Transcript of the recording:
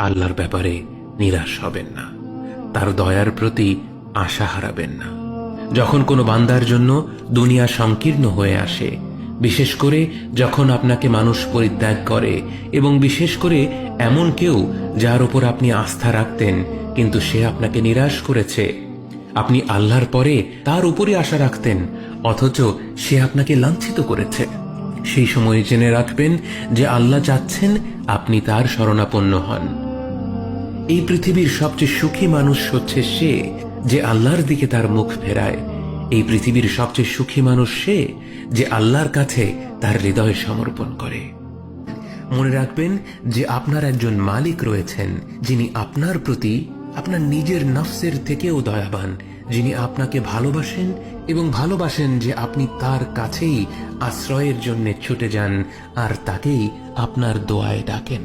আল্লাহর ব্যাপারে নিরাশ হবেন না, তার দয়ার প্রতি আশা হারাবেন না। যখন কোনো বান্দার জন্য দুনিয়া সংকীর্ণ হয়ে আসে, বিশেষ করে যখন আপনাকে মানুষ পরিত্যাগ করে, এবং বিশেষ করে এমন কেউ যার উপর আপনি আস্থা রাখতেন কিন্তু সে আপনাকে নিরাশ করেছে, আপনি আল্লাহর পরে তার উপরই আশা রাখতেন অথচ সে আপনাকে লাঞ্ছিত করেছে, সেই সময় জেনে রাখবেন যে আল্লাহ চাচ্ছেন আপনি তার শরণাপন্ন হন। এই পৃথিবীর সবচেয়ে সুখী মানুষ হচ্ছে সে যে আল্লাহর দিকে তার মুখ ফেরায়। এই পৃথিবীর সবচেয়ে সুখী মানুষ সে যে আল্লাহর কাছে তার হৃদয় সমর্পণ করে। মনে রাখবেন যে আপনার একজন মালিক রয়েছেন যিনি আপনার প্রতি আপনার নিজের নফসের থেকেও দয়াবান, যিনি আপনাকে ভালোবাসেন এবং ভালোবাসেন যে আপনি তার কাছেই আশ্রয়ের জন্য ছুটে যান আর তাকেই আপনার দোয়ায় ডাকেন।